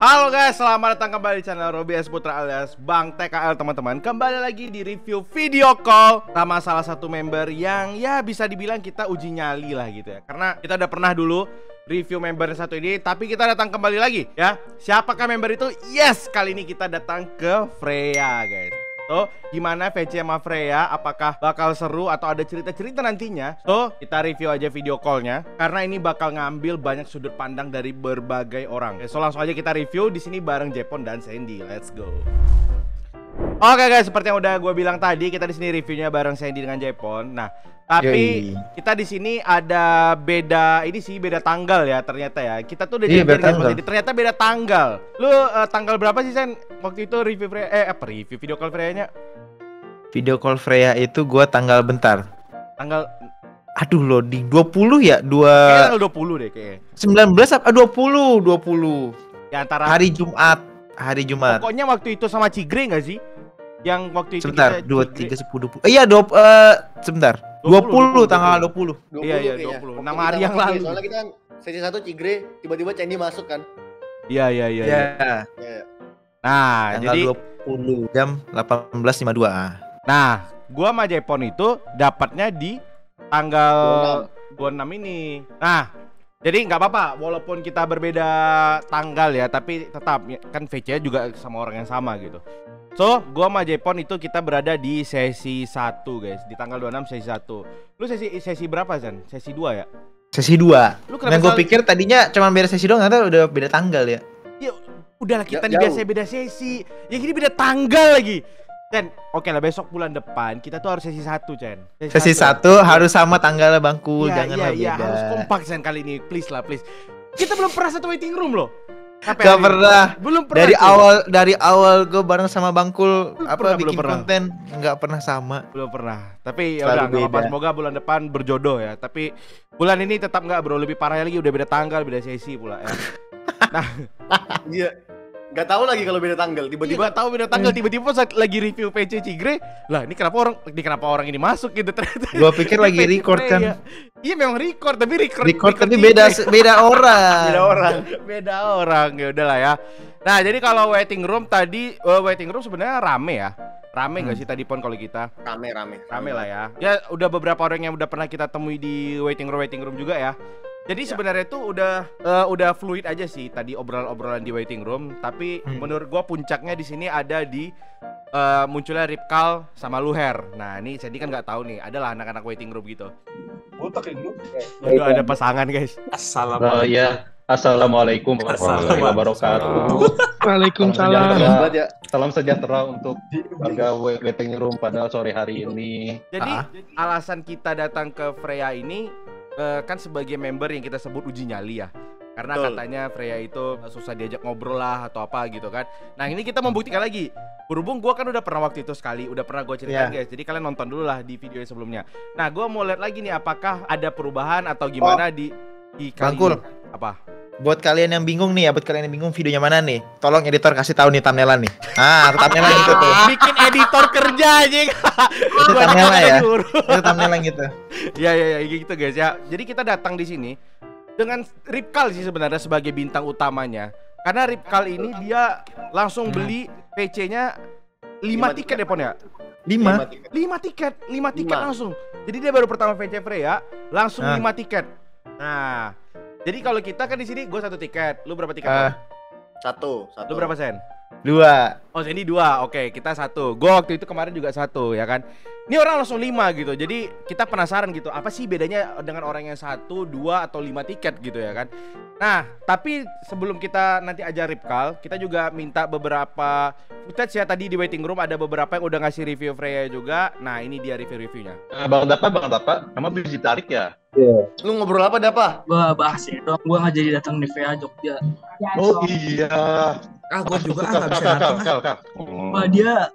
Halo guys, selamat datang kembali di channel Robby S Putra alias Bang TKL teman-teman. Kembali lagi di review video call sama salah satu member yang ya bisa dibilang kita uji nyali lah gitu ya. Karena kita udah pernah dulu review member yang satu ini, tapi kita datang kembali lagi ya. Siapakah member itu? Yes, kali ini kita datang ke Freya guys. So, gimana VC sama Freya? Apakah bakal seru atau ada cerita-cerita nantinya? So, kita review aja video callnya karena ini bakal ngambil banyak sudut pandang dari berbagai orang. So, langsung aja kita review di sini bareng Jepon dan Sandy. Let's go. Oke guys, seperti yang udah gue bilang tadi, kita di sini reviewnya bareng Sandy dengan Jepon. Nah, tapi kita di sini ada beda ini sih, beda tanggal ya ternyata ya. Kita tuh udah jadi ternyata beda tanggal. Lu tanggal berapa sih Sen? Waktu itu review Freya, review video call Freya-nya? Video call Freya itu gua tanggal bentar. Tanggal loading 20 ya? Kayaknya tanggal 20 deh kayaknya. 19 apa 20? Ya antara hari Jumat. Pokoknya waktu itu sama Cigre enggak sih? Yang waktu itu sebentar, 2 3 10 20. Iya, sebentar. 20 tanggal 20. Iya, 20. Nama hari yang lalu. Soalnya kita kan sesi 1 Cigre, tiba-tiba Candy masuk kan. Iya. Nah, tanggal jadi 20 jam 18.52. Nah, gua sama Jepon itu dapatnya di tanggal 26 ini. Nah, jadi nggak apa-apa walaupun kita berbeda tanggal ya, tapi tetap kan VC juga sama orang yang sama gitu. So, gua sama Jepon itu kita berada di sesi 1 guys, di tanggal 26 sesi 1. Lu sesi berapa San? Sesi 2 ya? Sesi 2. Lu yang gue pikir tadinya cuma beda sesi doang, ternyata udah beda tanggal ya. Ya udahlah, kita nih biasa beda sesi. Yang ini beda tanggal lagi. Chen, oke lah, besok bulan depan kita tuh harus sesi 1, Chen. Sesi 1 harus sama tanggalnya Bangku, jangan beda. Iya, harus kompak Chen kali ini, please lah, please. Kita belum pernah satu waiting room loh. Gak pernah. Belum pernah. Dari awal gue bareng sama Bangkul bikin konten nggak pernah sama. Belum pernah. Tapi ya udah, nggak apa-apa. Semoga bulan depan berjodoh ya. Tapi bulan ini tetap nggak bro, lebih parah lagi, udah beda tanggal, beda sesi pula ya. Nah, iya. Gak tahu lagi kalau beda tanggal, tiba-tiba tahu beda tanggal, tiba-tiba saat lagi review PC Cigre, lah ini kenapa orang ini masuk gitu ternyata. Gua pikir lagi record kan. Iya memang record tapi beda orang. Beda orang. Ya udahlah ya. Nah, jadi kalau waiting room tadi sebenarnya rame ya. Rame nggak sih tadi Pon kalau kita? Rame lah ya. Ya udah beberapa orang yang udah pernah kita temui di waiting room juga ya. Jadi sebenarnya itu udah fluid aja sih tadi obrolan di waiting room, tapi menurut gua puncaknya di sini ada di munculnya Ripkal sama Luher. Nah, ini Sandy kan nggak tahu nih, adalah anak-anak waiting room gitu. Udah ada pasangan, guys. Assalamualaikum warahmatullahi wabarakatuh. Waalaikumsalam. Salam sejahtera untuk warga waiting room pada sore hari ini. Jadi alasan kita datang ke Freya ini kan sebagai member yang kita sebut uji nyali ya. Karena katanya Freya itu susah diajak ngobrol lah atau apa gitu kan. Nah, ini kita membuktikan lagi. Berhubung gue kan udah pernah waktu itu sekali, udah pernah gue ceritain guys. Jadi kalian nonton dulu lah di video sebelumnya. Nah, gue mau lihat lagi nih apakah ada perubahan atau gimana di kali Bangkul. ini. Apa? Buat kalian yang bingung nih ya, videonya mana nih? Tolong editor kasih tahu nih thumbnail nih. Thumbnail gitu tuh. Bikin editor kerja aja. Itu thumbnail ya. Itu thumbnail gitu. Ya gitu guys ya. Jadi kita datang di sini dengan Ripkal sih sebenarnya sebagai bintang utamanya. Karena Ripkal ini dia langsung beli PC-nya 5 tiket ya Pon ya? 5 tiket langsung. Jadi dia baru pertama VC Freya langsung 5 tiket. Nah, jadi kalau kita kan di sini gue 1 tiket, lu berapa tiket? Satu. Lu berapa Sen? 2. Oh, Sandy 2. Oke, kita 1. Gue waktu itu kemarin juga 1 ya kan. Ini orang langsung 5 gitu. Jadi kita penasaran gitu, apa sih bedanya dengan orang yang 1, 2 atau 5 tiket gitu ya kan. Nah, tapi sebelum kita nanti ajar Ripkal, kita juga minta beberapa footage ya. Tadi di waiting room ada beberapa yang udah ngasih review Freya juga. Nah, ini dia review-reviewnya. Bang Dapa, kamu bisa ditarik ya? Iya. Lu ngobrol apa Dapa? Gua bahas ya dong, gua nggak jadi datang di VA Jogja. Oh iya. Gua juga nggak bisa datang. Wah, dia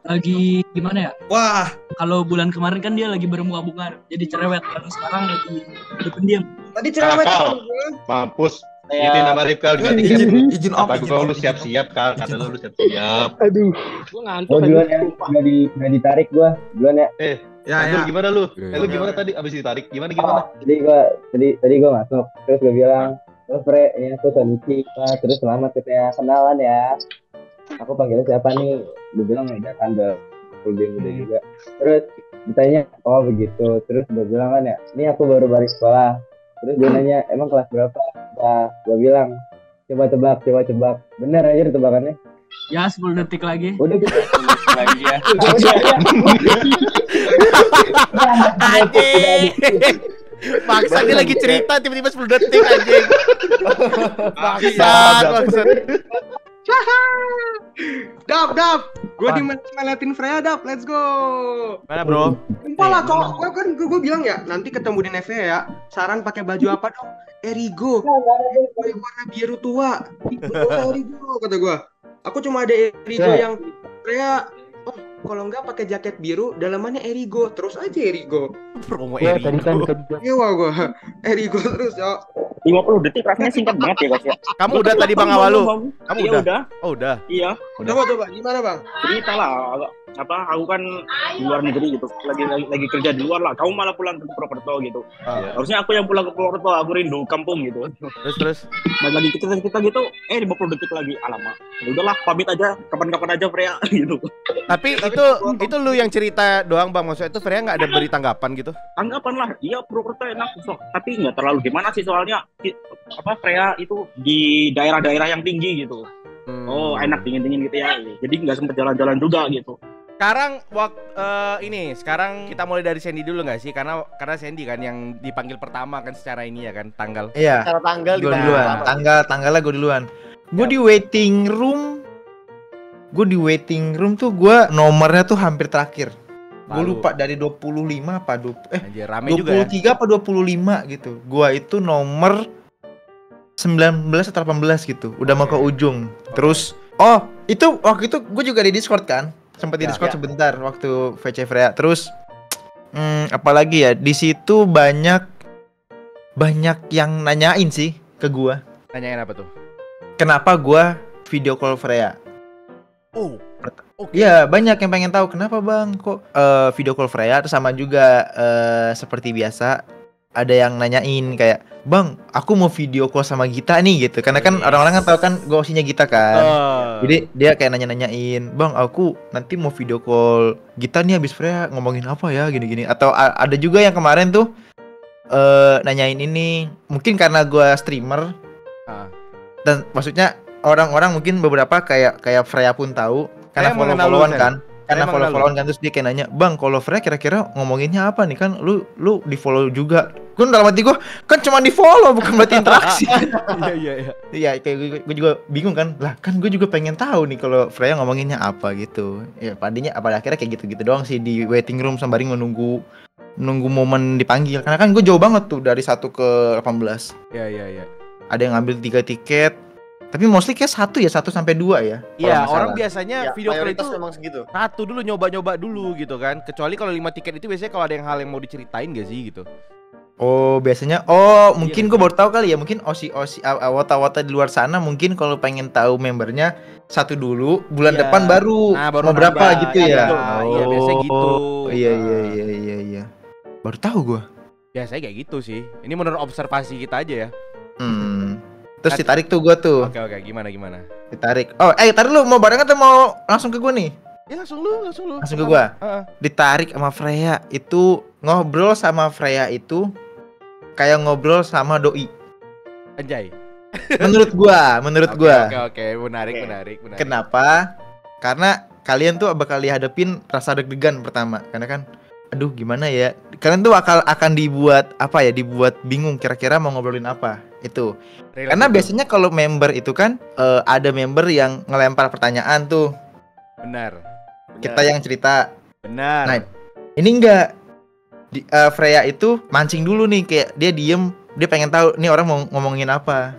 lagi gimana ya? Wah, kalau bulan kemarin kan dia lagi bermuka-bunga, jadi cerewet. Karena sekarang lagi pendiam. Tadi cerewet. Mampus. Ini nama Ripkal juga tiket. Izin apa? Lu siap-siap Kal, kata lu siap-siap. Aduh. Gua ngantuk. Duluan ya, udah ditarik gua. Duluan ya. Ya. Gimana lu? Lu gimana tadi abis ditarik? Gimana? Tadi gua masuk, terus gua bilang, Fre, ini aku Sanusi. Wah, terus selamat katanya kenalan ya. Aku panggilnya siapa nih? Dia bilang udah tanggal udah juga. Terus ditanya, oh begitu. Terus dia bilang kan ya, ini aku baru balik sekolah. Terus dia nanya, emang kelas berapa? Wah, gua bilang, coba tebak. Bener aja tebakannya. Ya 10 detik lagi. Udah gitu. Lagi ya. Anjing. Maksa dia lagi cerita tiba-tiba 10 detik anjing. Maksud. Dap, gue ngeliatin Freya, Dap, let's go. Mana bro? Sumpah lah, kalau gue bilang ya, nanti ketemu di Neve ya, saran pakai baju apa dong? Erigo, warna biru tua. Erigo, kata gue. Aku cuma ada Erigo yang Freya. Oh, kalau enggak pakai jaket biru, dalamannya Erigo, terus aja Erigo. Promo Ya, Erigo. tadi kan Iya gue, Erigo terus ya. 50 detik rasanya singkat banget ya guys ya. Kamu udah tadi Bang Awalu? Kamu Iya, udah? udah. Oh udah. Iya. Coba, gimana bang? Cerita lah, aku kan di luar negeri gitu, lagi kerja di luar lah. Kamu malah pulang ke Purwokerto gitu. Harusnya aku yang pulang ke Purwokerto, aku rindu kampung gitu. Terus. Dan lagi kita gitu, 50 detik lagi, alamak. Ya udahlah, pamit aja, kapan-kapan aja Freya gitu. Tapi itu lu yang cerita doang Bang, maksudnya itu Freya nggak ada beri tanggapan gitu? Anggapan lah, iya Purwokerto enak, tapi nggak terlalu gimana sih soalnya Freya itu di daerah-daerah yang tinggi gitu. Oh enak dingin gitu ya, jadi nggak sempet jalan-jalan juga gitu. Sekarang sekarang kita mulai dari Sandy dulu nggak sih? Karena Sandy kan yang dipanggil pertama kan secara ini ya kan, tanggal. Iya. Cara tanggal Gue duluan. Tanggalnya gue duluan. Gue di waiting room. Tuh gue nomornya tuh hampir terakhir. Gue lupa dari 25 apa 20 Anjir, rame juga ya. 23 apa 25 gitu. Gua itu nomor 19 atau 18 gitu. Udah mau ke ujung. Terus waktu itu gue juga di Discord kan. Sempat di Discord sebentar waktu VC Freya. Terus apalagi ya, di situ banyak yang nanyain sih ke gua. Nanyain apa tuh? Kenapa gua video call Freya? Oh. Iya, banyak yang pengen tahu kenapa Bang kok video call Freya. Terus sama juga seperti biasa ada yang nanyain kayak, "Bang, aku mau video call sama Gita nih," gitu. Karena kan orang-orang kan tahu kan gue osinya Gita kan. Jadi dia kayak nanya-nanyain, "Bang, aku nanti mau video call Gita nih habis Freya, ngomongin apa ya gini-gini." Atau ada juga yang kemarin tuh nanyain ini, mungkin karena gue streamer. Dan maksudnya orang-orang mungkin beberapa kayak Freya pun tahu karena follow-followan kan. Karena follow-followan kan, terus dia kayak nanya, "Bang, kalau Freya kira-kira ngomonginnya apa nih? Kan lu di-follow juga." Gue dalam hati gue, kan cuma di-follow bukan berarti interaksi. Iya. Iya, kayak gue juga bingung kan. Lah, kan gue juga pengen tahu nih kalau Freya ngomonginnya apa gitu. Ya, pada akhirnya kayak gitu-gitu doang sih di waiting room sembari nunggu momen dipanggil. Karena kan gue jauh banget tuh dari 1 ke 18. Iya. Ada yang ngambil 3 tiket. Tapi mostly kayak 1 sampai 2 ya. Iya, orang biasanya video call itu memang segitu. 1 dulu nyoba-nyoba dulu gitu kan. Kecuali kalau 5 tiket itu biasanya kalau ada hal yang mau diceritain gak sih gitu. Oh, biasanya mungkin gue baru tahu kali ya. Mungkin osi awata-wata di luar sana mungkin kalau pengen tahu membernya 1 dulu, bulan depan baru mau berapa gitu ya. Iya, biasanya gitu. Iya. Baru tahu gue. Biasanya kayak gitu sih. Ini menurut observasi kita aja ya. Terus ditarik tuh gue tuh. Oke, gimana? Ditarik. Tarik lu mau bareng atau mau langsung ke gue nih? Ya langsung lu. Langsung ke gue. Ditarik sama Freya. Itu ngobrol sama Freya itu kayak ngobrol sama doi. Anjay. Menurut gua. Oke, menarik. Kenapa? Karena kalian tuh bakal dihadapin rasa deg-degan pertama. Karena kan, aduh gimana ya? Kalian tuh akan dibuat apa ya? Dibuat bingung kira-kira mau ngobrolin apa. Itu. Karena biasanya kalau member itu kan ada member yang ngelempar pertanyaan tuh. Benar. Kita yang cerita. Benar. Nah, ini enggak. Freya itu mancing dulu nih, kayak dia diem, dia pengen tahu nih orang mau ngomongin apa.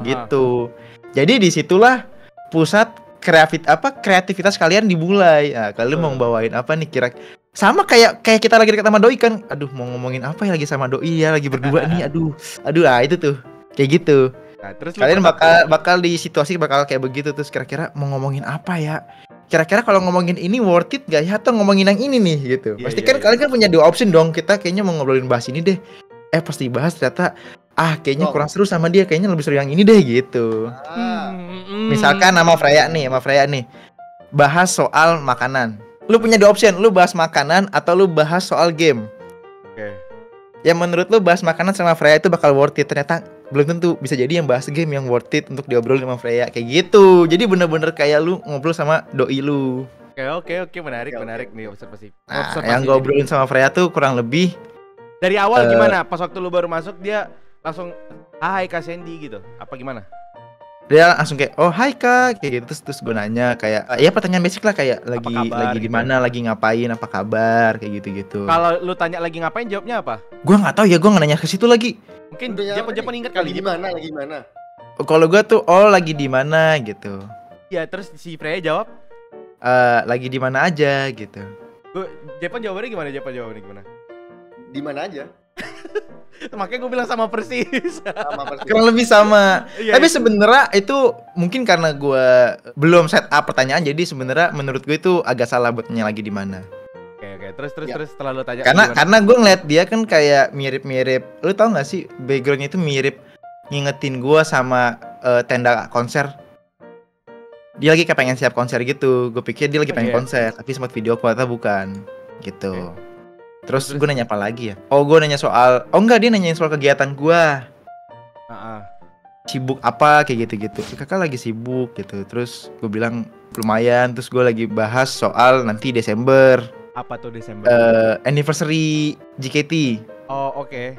Gitu. Jadi disitulah pusat kreativitas kalian dimulai. Nah, kalian mau bawain apa nih kira-kira? Sama kayak kita lagi dekat sama doi kan. Aduh, mau ngomongin apa ya lagi sama doi ya, lagi berdua nih. Aduh, itu tuh. Kayak gitu. Nah, terus kalian bakal di situasi bakal kayak begitu, terus kira-kira mau ngomongin apa ya? Kira-kira kalau ngomongin ini worth it gak ya, atau ngomongin yang ini nih gitu. Pasti kan kalian kan punya 2 option dong. Kita kayaknya mau ngobrolin bahas ini deh. Pas dibahas ternyata kayaknya kurang seru sama dia, kayaknya lebih seru yang ini deh gitu. Misalkan sama Freya nih, bahas soal makanan. Lu punya 2 option, lu bahas makanan atau lu bahas soal game. Oke. Yang menurut lu bahas makanan sama Freya itu bakal worth it, ternyata belum tentu. Bisa jadi yang bahas game yang worth it untuk diobrolin sama Freya kayak gitu. Jadi bener-bener kayak lu ngobrol sama doi lu. Oke, menarik nih observasi. Nah, yang gue obrolin sama Freya tuh kurang lebih dari awal gimana? Pas waktu lu baru masuk dia langsung hai Kak Sandy gitu. Apa gimana? Dia langsung kayak oh hai Kak kayak gitu, terus gue nanya kayak ya pertanyaan basic lah kayak lagi di mana, lagi ngapain, apa kabar kayak gitu. Kalau lu tanya lagi ngapain jawabnya apa? Gue nggak tahu ya, gue nggak nanya ke situ lagi. Mungkin Jepang ingat kali lagi mana. Kalau gue tuh lagi di mana gitu. Ya terus si Freya jawab lagi di mana aja gitu. Jepang jawabannya gimana? Di mana aja. Makanya gue bilang sama persis. Kurang lebih sama. Tapi sebenarnya itu mungkin karena gue belum set up pertanyaan, jadi sebenarnya menurut gue itu agak salah buat nanya lagi di mana. Oke. Terus setelah lu tanya. Karena gue ngeliat dia kan kayak mirip-mirip. Lu tau gak sih backgroundnya itu mirip ngingetin gue sama tenda konser. Dia lagi kayak pengen siap konser gitu. Gue pikir dia lagi pengen konser, tapi sempat video call atau bukan gitu. Terus gue nanya apa lagi ya? Gue nanya soal dia nanyain soal kegiatan gue. Sibuk apa kayak gitu-gitu. Kakak lagi sibuk gitu. Terus gue bilang lumayan. Terus gue lagi bahas soal nanti Desember. Apa tuh Desember? Anniversary JKT. Oke.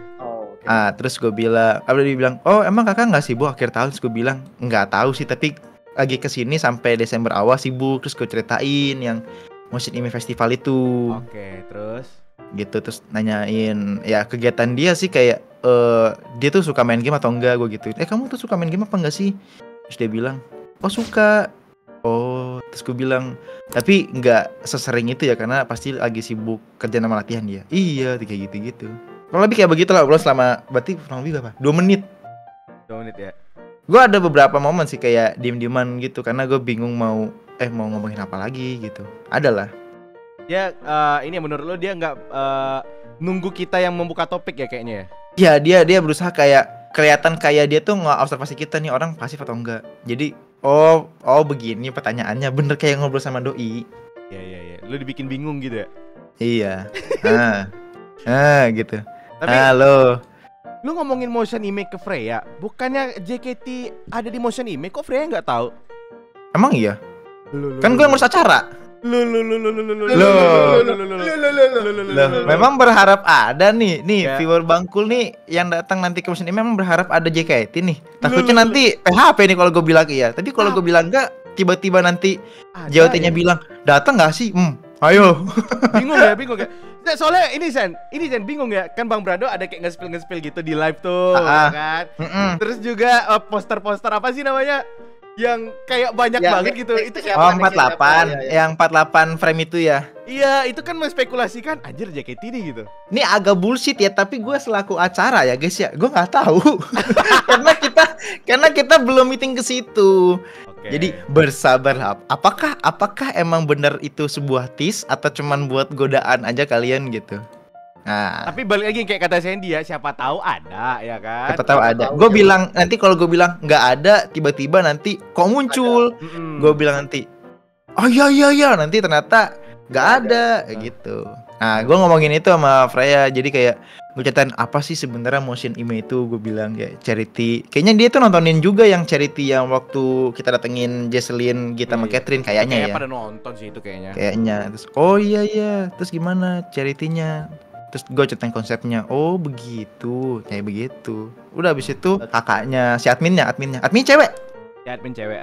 Terus gue bilang, dia bilang, emang kakak nggak sibuk akhir tahun? Terus gue bilang nggak tahu sih, tapi lagi kesini sampai Desember awal sibuk. Terus gue ceritain yang Motion Anime Festival itu. Oke, terus gitu, terus nanyain ya kegiatan dia sih kayak dia tuh suka main game atau enggak, gue gitu. Kamu tuh suka main game apa enggak sih? Terus dia bilang suka. Terus gue bilang tapi enggak sesering itu ya karena pasti lagi sibuk kerja sama latihan dia. Iya kayak gitu. Kalau lebih kayak begitu lah, selama berarti kurang lebih berapa? 2 menit. 2 menit ya. Gue ada beberapa momen sih kayak diem-dieman gitu karena gue bingung mau ngomongin apa lagi gitu. Adalah dia ini menurut lo dia nggak nunggu kita yang membuka topik ya kayaknya ya? Iya, dia berusaha kayak kelihatan kayak dia tuh nge-observasi kita nih orang pasif atau enggak. Jadi begini pertanyaannya, bener kayak ngobrol sama doi. Iya. Lu dibikin bingung gitu ya? Iya. Gitu. Tapi, halo. Lu ngomongin Motion Anime ke Freya, bukannya JKT ada di Motion Anime, kok Freya nggak tahu? Emang iya? Kan gue yang ngurus acara. Memang berharap ada nih viewer Bangkul nih yang datang nanti ke Motion Anime, memang berharap ada JKT nih. Takutnya nanti PHP nih kalau gue bilang iya. Tapi kalau gue bilang enggak, tiba-tiba nanti JOT-nya bilang datang nggak sih? Ayo. Bingung ya. Nah, soalnya ini Sen bingung ya. Kan Bang Brando ada kayak nge-spill gitu di live tuh, kan. Terus juga poster-poster apa sih namanya? Yang kayak banyak banget gitu. Itu siapa? 48. Yang 48 frame itu ya. Iya, itu kan menspekulasikan anjir JKT nih gitu. Ini agak bullshit ya, tapi gue selaku acara ya guys ya, gue nggak tahu. karena kita belum meeting ke situ. Jadi bersabarlah. Apakah emang benar itu sebuah tease atau cuman buat godaan aja kalian gitu? Nah, tapi balik lagi kayak kata Sandy ya, siapa tahu ada ya kan? Siapa tahu ada. Gue bilang nanti kalau gue bilang nggak ada, tiba-tiba nanti kok muncul. Gue bilang nanti, iya nanti ternyata nggak ada gitu. Nah, gue ngomongin itu sama Freya. Jadi kayak gue ceritain apa sih sebenarnya Motion Anime itu. Gue bilang kayak charity. Kayaknya dia tuh nontonin juga yang charity yang waktu kita datengin Jesselyn, Gita sama Catherine kayaknya ya. Pada nonton sih itu kayaknya. Terus iya. Terus gimana charity-nya? Terus gue ceritain konsepnya. Begitu, kayak begitu. Udah habis itu kakaknya si admin cewek. Ya admin cewek.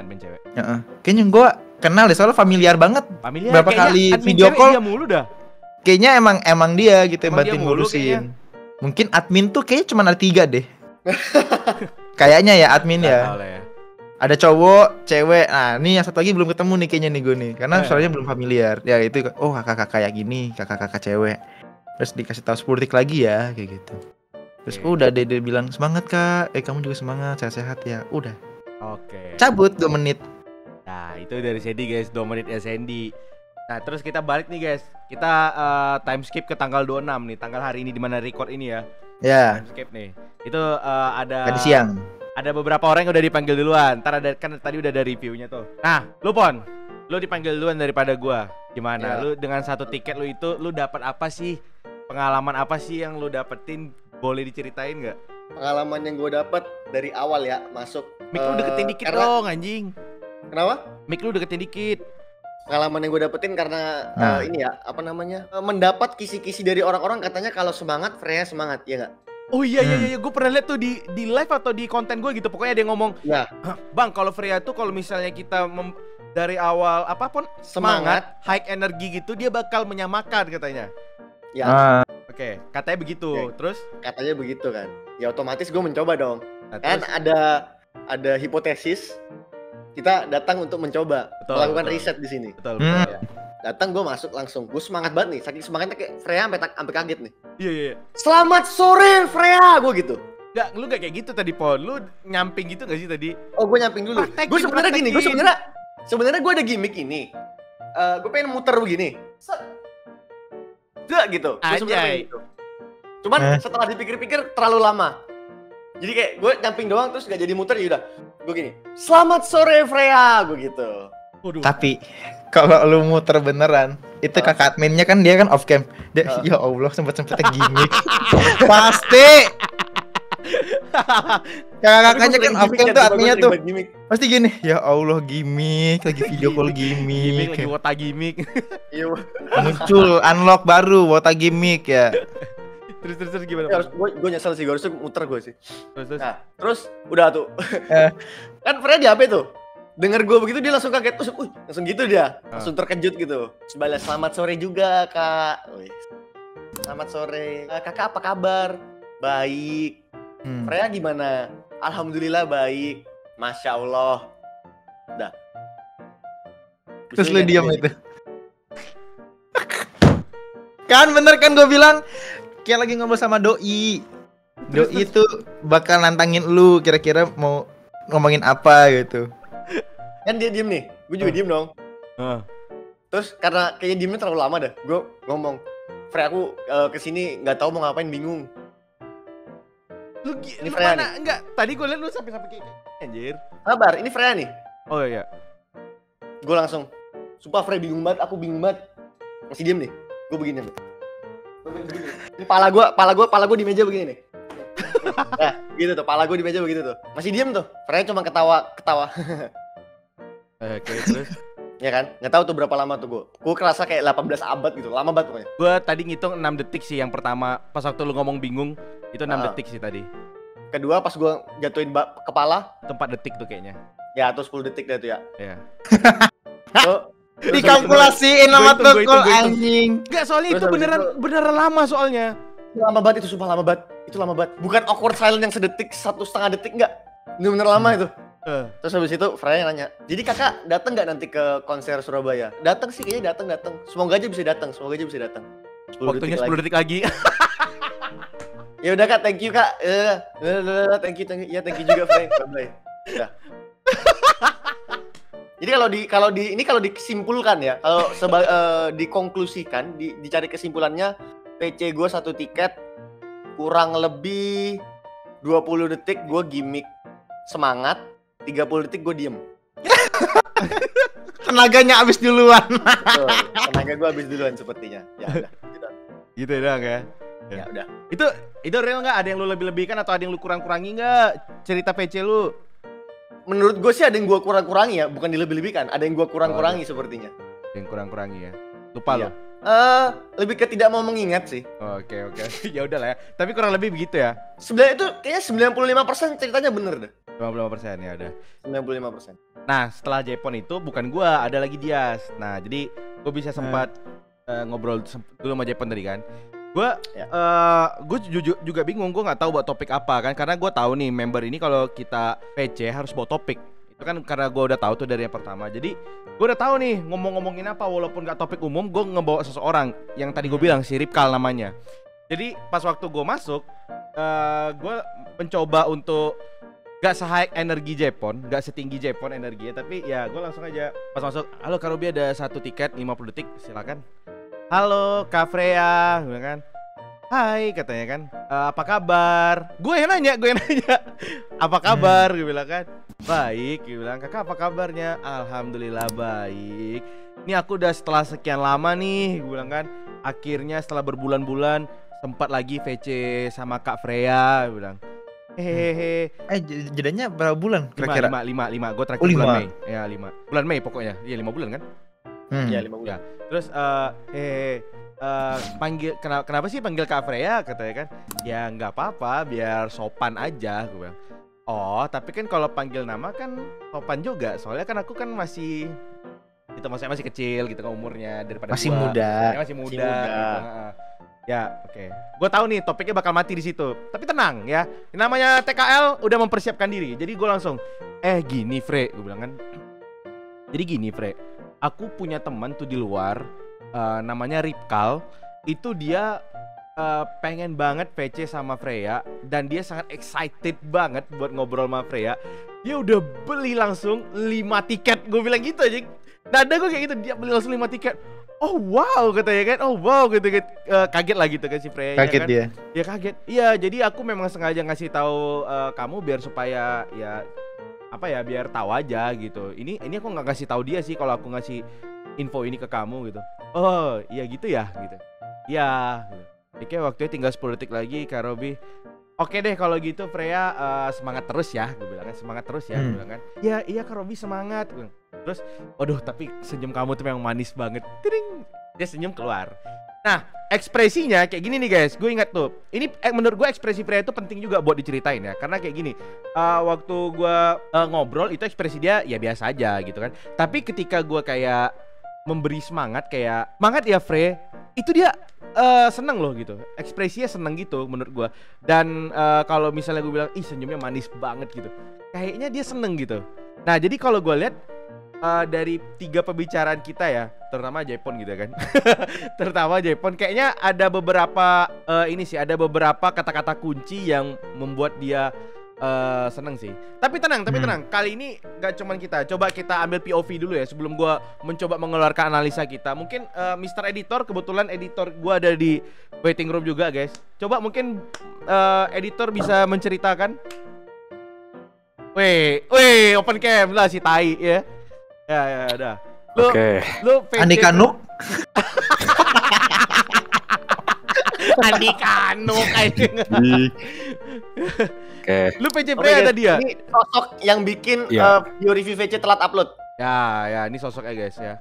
Kayaknya gue kenal deh soalnya familiar banget. Berapa kali video call. Dia mulu dah. Kayaknya emang dia gitu yang bantuin ngurusin. Mungkin admin tuh kayaknya cuma ada 3 deh. Kayaknya ya admin ya. Ada cowok, cewek. Nah, ini yang satu lagi belum ketemu nih kayaknya nih gue nih. Karena soalnya belum familiar. Ya itu kakak-kakak kayak gini, kakak-kakak cewek. Terus dikasih tahu 10 detik lagi ya kayak gitu. Terus udah dia bilang semangat kak, kamu juga semangat, sehat-sehat ya. Udah. Cabut 2 menit. Nah itu dari Sandy guys, 2 menit ya Sandy. Nah terus kita balik nih guys. Kita time skip ke tanggal 26 nih, tanggal hari ini dimana record ini ya. Ya. Timescape nih. Itu ada Tadi siang. Ada beberapa orang yang udah dipanggil duluan. Ntar ada kan tadi udah ada reviewnya tuh. Nah, lu Pon, lu dipanggil duluan daripada gua. Gimana? Lu dengan satu tiket lu itu lu dapat apa sih? Pengalaman apa sih yang lu dapetin? Boleh diceritain nggak? Pengalaman yang gue dapat dari awal ya masuk. Mik lu deketin dikit dong anjing. Kenapa? Mik lu deketin dikit. Pengalaman yang gue dapetin karena ini ya apa namanya mendapat kisi-kisi dari orang-orang katanya kalau semangat Freya semangat ya nggak? Oh iya gue pernah lihat tuh di live atau di konten gue gitu. Pokoknya ada yang ngomong, ya. Bang, kalau Freya tuh kalau misalnya kita dari awal apapun semangat, high energi gitu, dia bakal menyamakan katanya. Ya. Oke, katanya begitu. Terus katanya begitu kan. Ya otomatis gue mencoba dong. Kan ada hipotesis kita datang untuk mencoba melakukan riset di sini. Betul. Ya. Datang gue masuk langsung. Gue semangat banget nih. Saking semangatnya kayak Freya sampai kaget nih. Iya. Selamat sore Freya, gue gitu. Lu gak kayak gitu tadi Pon. Lu nyamping gitu gak sih tadi? Oh, gue nyamping dulu. Gue sebenarnya gini. Sebenarnya gue ada gimmick ini. Gue pengen muter begini. Gitu. Gitu. Cuman setelah dipikir-pikir terlalu lama. Jadi kayak gue nyamping doang terus gak jadi muter ya udah. Gue gini. Selamat sore Freya, gue gitu. Tapi kalau lu muter beneran, itu kakak adminnya kan dia kan off cam. Dia ya Allah sempet-sempetnya gimmick. Pasti. Kakak-kakaknya kan off cam tuh adminnya tuh. Pasti gini, ya Allah gimmick, lagi video call gimmick. Lagi wota gimmick. Iya. Muncul unlock baru wota gimmick ya. Terus gimana? Ya, gue nyesel sih, gue harusnya muter gue sih. Nah, terus udah tuh. Kan Freya di HP tuh. Dengar gue begitu dia langsung kaget, langsung gitu dia. Langsung terkejut gitu. Sebalas selamat sore juga, Kak. Selamat sore. Kakak apa kabar? Baik. Freya gimana? Alhamdulillah baik. Masya Allah. Udah. Terus lu diam itu. Kan bener kan gue bilang kayak lagi ngobrol sama doi. Doi itu bakal nantangin lu kira-kira mau ngomongin apa gitu. Kan dia diem nih, gue juga diem dong. Terus karena kayaknya diemnya terlalu lama dah, gue ngomong, Freya aku kesini nggak tahu mau ngapain, bingung. Ini Freya mana? Enggak, tadi gue liat lu sampai kayak anjir. Sabar, ini Freya nih. Oh iya. Gue langsung, sumpah Freya bingung banget, aku bingung banget. Masih diem nih, gue begini nih. Ini pala gue di meja begini nih. Nah, gitu tuh, pala gue di meja begitu tuh. Masih diem tuh, Freya cuma ketawa. Oke, terus? Ya kan, nggak tahu tuh berapa lama tuh gue kerasa kayak 18 abad gitu, lama banget pokoknya. Gue tadi ngitung 6 detik sih yang pertama, pas waktu lu ngomong bingung, itu 6 detik sih tadi. Kedua pas gue jatuhin kepala, itu 4 detik tuh kayaknya. Ya, atau 10 detik dah tuh ya. Iya. Dikalkulasiin sama tukul anjing. Enggak, soalnya itu beneran lama soalnya. Lama banget itu, sumpah lama banget. Itu lama banget. Bukan awkward silent yang sedetik, 1,5 detik enggak. Bener-bener lama itu. Terus habis itu Freya nanya, jadi kakak datang nggak nanti ke konser Surabaya? Datang sih, kayaknya datang. Semoga aja bisa datang. Waktunya 10 detik lagi. Ya udah kak, thank you kak. Thank you. Ya thank you juga Freya. Bye. Udah. Jadi kalau disimpulkan ya, kalau dikonklusikan, dicari kesimpulannya, PC gue 1 tiket kurang lebih 20 detik gue gimmick semangat. 30 detik gue diem. Tenaganya habis duluan. Betul, tenaga gue habis duluan sepertinya. Ya udah. Gitu dong ya. Ya udah. Itu real nggak? Ada yang lu lebih-lebihkan atau ada yang lu kurang-kurangi nggak? Cerita PC lu. Menurut gue sih ada yang gue kurang-kurangi ya, bukan dilebih-lebihkan. Ada yang gue kurang-kurangi sepertinya. Yang kurang-kurangi ya. Lupa lo. Lebih ke tidak mau mengingat sih. Oke. Ya udahlah ya. Tapi kurang lebih begitu ya. Sebenarnya itu kayaknya 95% ceritanya bener deh. 95% ya ada. 95%. Nah, setelah Jepon itu bukan gua, ada lagi Dias. Nah, jadi gua bisa sempat ngobrol dulu sama Jepon tadi kan. Gua juga bingung, gua nggak tahu buat topik apa kan, karena gua tahu nih member ini kalau kita PC harus bawa topik. Itu kan karena gue udah tahu tuh dari yang pertama. Jadi gue udah tahu nih ngomongin apa, walaupun gak topik umum, gue ngebawa seseorang yang tadi gue bilang si Ripkal namanya. Jadi pas waktu gue masuk, gue mencoba untuk gak se-high energi Jepon, gak setinggi Jepon energinya, tapi ya gue langsung aja pas masuk, halo Kak Robi, ada 1 tiket 50 detik silakan. Halo Kak Freya, kan? hai katanya kan, apa kabar? Gue yang nanya, apa kabar? Gue bilang kan, baik. Gue bilang, kakak apa kabarnya? Alhamdulillah baik. Ini aku udah setelah sekian lama nih, gue bilang kan, akhirnya setelah berbulan-bulan sempat lagi VC sama Kak Freya, gue bilang. Hehehe. Jedanya berapa bulan kira-kira? 5. Gue terakhir bulan Mei. Ya 5. Bulan Mei pokoknya. Iya 5 bulan kan? Iya 5 bulan. Ya. Terus panggil kenapa sih panggil Kak Freya katanya kan? Ya nggak apa-apa, biar sopan aja, gue bilang. Oh, tapi kan kalau panggil nama kan sopan juga. Soalnya kan aku kan masih gitu, maksudnya masih kecil gitu kan umurnya daripada masih gua. muda. Ya, masih muda. Gitu. Ya, oke. Gue tahu nih topiknya bakal mati di situ. Tapi tenang ya. Namanya TKL udah mempersiapkan diri. Jadi gue langsung gini, Fre, gue bilang kan. Jadi gini, Fre. Aku punya teman tuh di luar namanya Ripkal. Itu dia pengen banget VC sama Freya dan dia sangat excited banget buat ngobrol sama Freya. Dia udah beli langsung 5 tiket. Gue bilang gitu aja. Nada gue kayak gitu, dia beli langsung 5 tiket. Oh wow katanya kan, oh wow gitu, kaget lah gitu kan si Freya. Kaget kan? Dia kaget. Iya, jadi aku memang sengaja ngasih tahu kamu biar supaya ya apa ya, biar tahu aja gitu. Ini aku nggak ngasih tahu dia sih kalau aku ngasih info ini ke kamu gitu. Oh iya gitu ya gitu. Iya. Gitu. Oke, waktunya tinggal 10 detik lagi Kak Robi. Oke deh kalau gitu Freya, semangat terus ya, gue bilang kan, semangat terus ya, gue bilang kan. Iya Kak Robi semangat. Terus, waduh tapi senyum kamu tuh memang manis banget. Tiring, dia senyum keluar. Nah ekspresinya kayak gini nih guys, gue ingat tuh. Ini menurut gue ekspresi Freya itu penting juga buat diceritain ya, karena kayak gini. Waktu gue ngobrol itu ekspresi dia ya biasa aja gitu kan. Tapi ketika gue kayak memberi semangat kayak, semangat ya Frey, itu dia seneng loh gitu, ekspresinya seneng gitu menurut gue. Dan kalau misalnya gue bilang ih senyumnya manis banget gitu, kayaknya dia seneng gitu. Nah jadi kalau gue lihat dari 3 pembicaraan kita ya, terutama Jepon gitu kan terutama Jepon, kayaknya ada beberapa ini sih, ada beberapa kata-kata kunci yang membuat dia seneng sih. Tapi tenang, kali ini gak cuman kita. Coba kita ambil POV dulu ya sebelum gua mencoba mengeluarkan analisa kita. Mungkin Mr. Editor, kebetulan editor gua ada di waiting room juga guys. Coba mungkin editor bisa menceritakan. Weh, open cam lah si tai ya. Ya, udah. Lu Andi Kanuk. Andi Kanuk kayaknya. Lu VC Freya ada dia. Ini sosok yang bikin video review VC telat upload. Ya, ini sosoknya guys ya.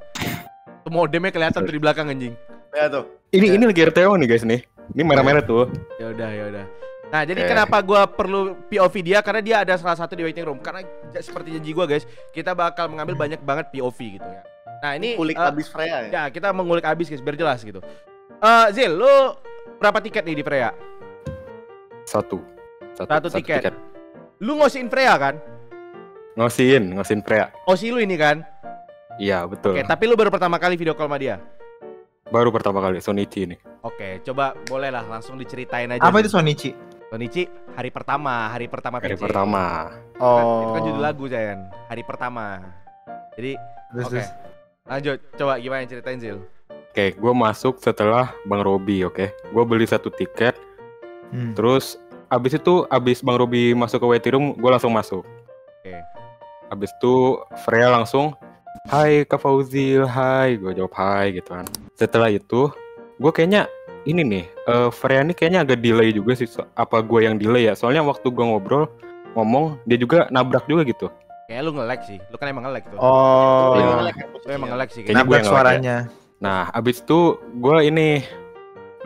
Tuh modemnya kelihatan tuh di belakang anjing. Ya tuh. Ini lagi RTO nih guys nih. Ini merah-merah tuh. Ya udah. Nah, jadi kenapa gua perlu POV dia, karena dia ada salah satu di waiting room. Karena seperti janji gua guys, kita bakal mengambil banyak banget POV gitu ya. Nah, ini kulik abis Freya ya. Ya, kita mengulik abis guys biar jelas gitu. Zil, lu berapa tiket nih di Freya? Satu tiket. Lu ngosiin Freya kan? Ngosiin Freya. Osi lu ini kan? Iya betul. Oke, tapi lu baru pertama kali video call sama dia? Baru pertama kali, Sonichi ini. Oke, coba boleh lah langsung diceritain aja. Apa itu Sonichi? Sonichi hari pertama PC. Hari pertama. Oh. Itu kan judul lagu Zayan, hari pertama. Jadi, oke. Lanjut, coba gimana ceritain Zil? Oke, gue masuk setelah Bang Robi, oke. Gue beli 1 tiket. Terus abis Bang Robi masuk ke waiting room, gue langsung masuk. Oke. Abis itu Freya langsung, hai Kak Fauzil, hai. Gue jawab hai gitu kan. Setelah itu, gue kayaknya ini nih, Freya ini kayaknya agak delay juga sih. Apa gue yang delay ya? Soalnya waktu gue ngomong, dia juga nabrak juga gitu. Kayak lu nge-lag sih, lu kan emang nge-lag tuh. Oh, lu emang nge-lag sih. Kayaknya gue yang suaranya. Nah, abis itu gue ini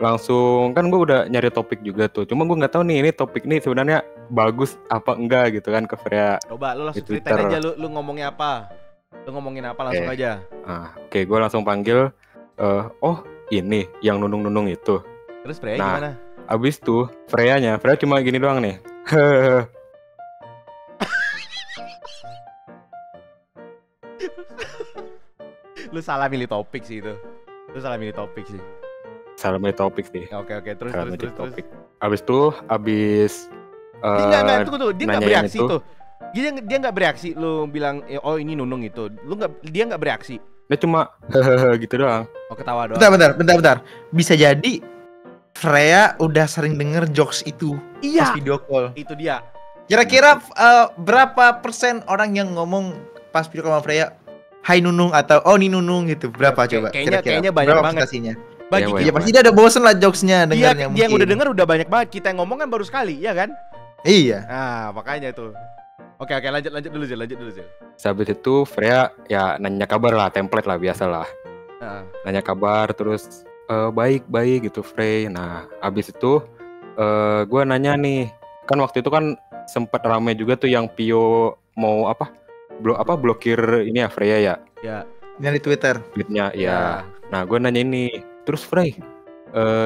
langsung, kan gue udah nyari topik juga tuh. Cuma gue nggak tahu nih ini topik nih sebenarnya bagus apa enggak gitu kan ke Freya. Coba lu langsung ceritain aja lu ngomongnya apa. Lu ngomongin apa langsung aja. Oke, gue langsung panggil oh ini yang nunung-nunung itu. Terus Freya gimana? Abis itu Freya cuma gini doang nih. Lu salah milih topik sih itu. Salah milih topik sih. Oke, terus. Abis itu tunggu. Dia nggak bereaksi tuh. Dia nggak bereaksi. Lu bilang oh ini nunung itu. Dia nggak bereaksi. Dia cuma gitu doang. Oh, ketawa doang. Bentar. Bisa jadi Freya udah sering denger jokes itu Iya. pas video call. Itu dia. Kira-kira berapa persen orang yang ngomong pas video call sama Freya, Hai Nunung atau Oh nih Nunung gitu, berapa coba? Kayaknya banyak berapa banget. persentasinya? Bagi Iya pasti dia ada bosen lah jokesnya dia dengarnya yang udah denger udah banyak banget. Kita yang ngomong kan baru sekali, ya kan? Iya. Nah, makanya tuh. Oke, lanjut dulu Zil. Habis itu Freya ya nanya kabar lah, template lah biasa lah. Nanya kabar terus baik gitu Frey. Nah, habis itu gue nanya nih, kan waktu itu kan sempat ramai juga tuh yang Pio mau blokir ini ya Freya ya. Ya. Yang di Twitter. Tweetnya ya. Nah, gue nanya ini, terus Frey,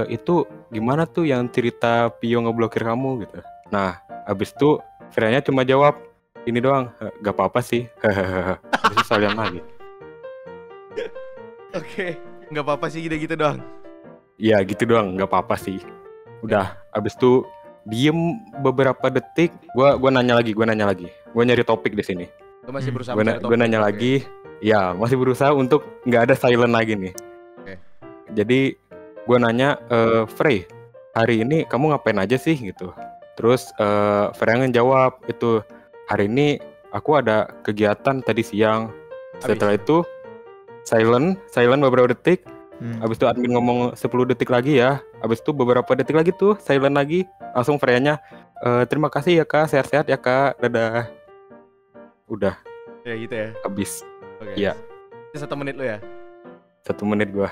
itu gimana tuh yang cerita Pio ngeblokir kamu gitu. Nah, habis itu Freya-nya cuma jawab ini doang, gak apa-apa sih. Habis itu sekalian lagi. Oke, gak apa-apa sih gitu doang. Iya gitu doang, gak apa-apa sih. Udah, habis itu diem beberapa detik, gua nanya lagi. Gua nyari topik di sini. Lu masih berusaha Gue nanya lagi, ya masih berusaha untuk nggak ada silent lagi nih. Oke. Jadi gue nanya, Frey, hari ini kamu ngapain aja sih gitu. Terus Frey ngejawab itu, hari ini aku ada kegiatan tadi siang. Setelah itu silent beberapa detik. Habis itu admin ngomong 10 detik lagi ya. Habis itu beberapa detik lagi tuh silent lagi. Langsung Freya-nya, terima kasih ya kak, sehat-sehat ya kak, dadah. Udah. Ya gitu ya. Habis. Oke. Iya. 1 menit lu ya. 1 menit gua.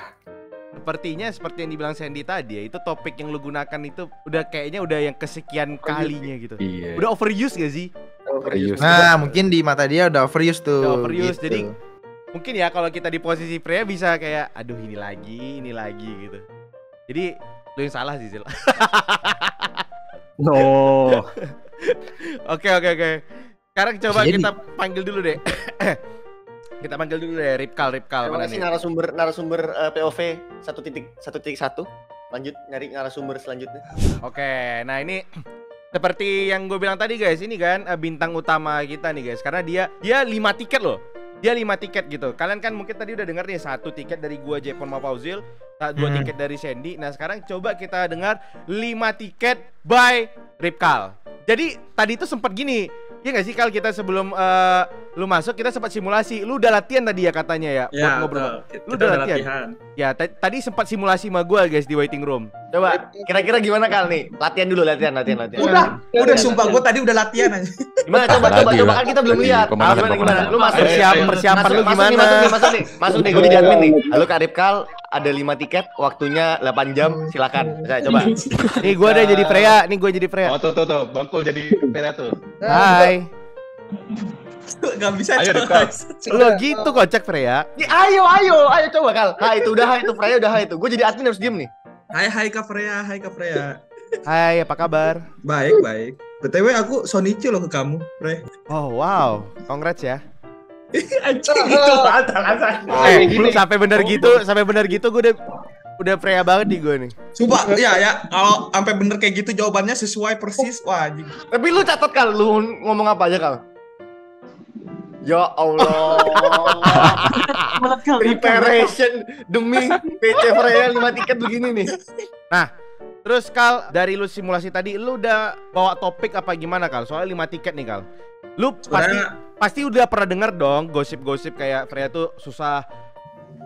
Sepertinya seperti yang dibilang Sandy tadi ya, itu topik yang lu gunakan itu udah kayaknya udah yang kesekian kalinya gitu. Iya. Udah overuse gak sih? Overuse. Nah, mungkin di mata dia udah overuse tuh. Udah overuse, gitu. jadi mungkin ya kalau kita di posisi Freya bisa kayak aduh ini lagi gitu. Jadi lu yang salah sih, Zil. No. Oke. Sekarang coba kita panggil dulu deh. Kita panggil dulu deh Ripkal mana sih narasumber POV 1.1. Lanjut nyari narasumber selanjutnya. Oke, nah ini seperti yang gue bilang tadi guys, ini kan bintang utama kita nih guys, karena dia 5 tiket loh. Dia 5 tiket gitu. Kalian kan mungkin tadi udah denger nih 1 tiket dari gua Jepon sama Fauzil, 2 tiket dari Sandy. Nah, sekarang coba kita dengar 5 tiket by Ripkal. Jadi tadi itu sempat gini, ya nggak sih Kal, kita sebelum lu masuk kita sempat simulasi. Lu udah latihan tadi ya katanya ya, buat ngobrol. Lu udah latihan. Ya tadi sempat simulasi sama gua guys di waiting room. Coba kira-kira gimana Kal nih? Latihan dulu. Udah sumpah gua tadi udah latihan aja. Gimana coba kan kita belum lihat. Gimana? Lu masuk persiapan lu gimana? Masuk nih, gua jadi admin nih. Halo Kak Ripkal, ada 5 tiket, waktunya 8 jam, silakan. Saya coba. Nih gua udah jadi Freya, Oh tuh, Bangkul jadi Freya tuh. Hai. Gak bisa. Ayo Ripkal. Lu gitu kocak Freya. Ayo coba Kal. Hai itu Freya udah hai itu. Gua jadi admin harus diem nih. Hai Kak Freya. Hai, apa kabar? Baik. BTW aku Sonichi loh ke kamu, Frey. Oh wow, congrats ya. Anjing itu Sampai bener gitu gue udah Freya banget nih gue nih. Sumpah, ya kalau sampai bener kayak gitu jawabannya sesuai persis. Wah, anjing. Tapi lu catat Kal, lu ngomong apa aja Kal? Ya Allah. Preparation demi PC Freya 5 tiket begini nih. Nah, terus Kal, dari lu simulasi tadi lu udah bawa topik apa gimana Kal? Soalnya 5 tiket nih Kal. Lu pasti udah pernah denger dong gosip-gosip kayak Freya tuh susah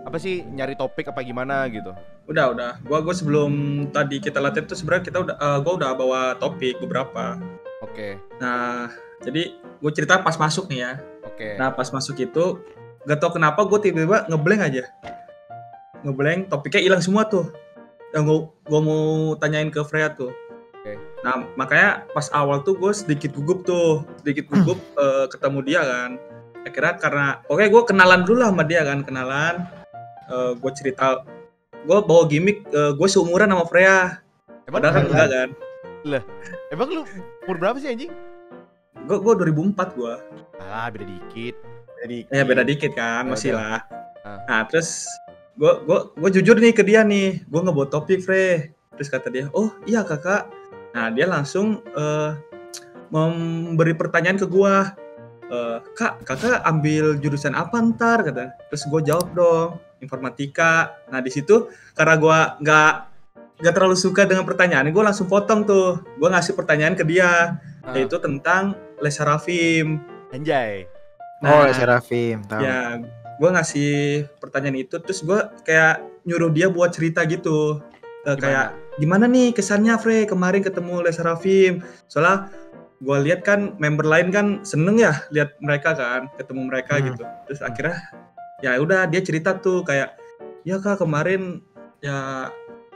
apa sih nyari topik apa gimana gitu. Udah. Gua sebelum tadi kita latihan tuh sebenarnya gua udah bawa topik beberapa. Oke. Nah, jadi gue cerita pas masuk nih ya. Oke. Nah, pas masuk itu gak tau kenapa gue tiba-tiba ngeblank aja. Ngeblank, topiknya hilang semua tuh. Yang gue mau tanyain ke Freya tuh. Oke. Nah, makanya pas awal tuh gue sedikit gugup ketemu dia kan. Akhirnya karena oke gue kenalan dulu lah sama dia kan, gue cerita, gue bawa gimmick, gue seumuran sama Freya. Padahal kan enggak kan. Lah, emang lu umur berapa sih anjing? Gue 2004 gue. Ah, beda dikit. Ya beda dikit kan, masih lah. Nah, terus gue jujur nih ke dia nih, gue ngebawa topik Frey. Terus kata dia, oh iya kakak. Nah dia langsung memberi pertanyaan ke gue, kakak ambil jurusan apa ntar? Kata. Terus gue jawab dong, informatika. Nah di situ karena gue nggak terlalu suka dengan pertanyaan, gue langsung potong tuh. Gue ngasih pertanyaan ke dia, yaitu tentang Les Seraphim. Anjay. Oh, Les Seraphim, tahu. Ya, gue ngasih pertanyaan itu, terus gue kayak nyuruh dia buat cerita gitu. Kayak gimana nih kesannya Frey kemarin ketemu Les Seraphim? Soalnya gue lihat kan member lain kan seneng ya lihat mereka kan, ketemu mereka gitu. Terus akhirnya ya udah dia cerita tuh kayak, ya Kak kemarin ya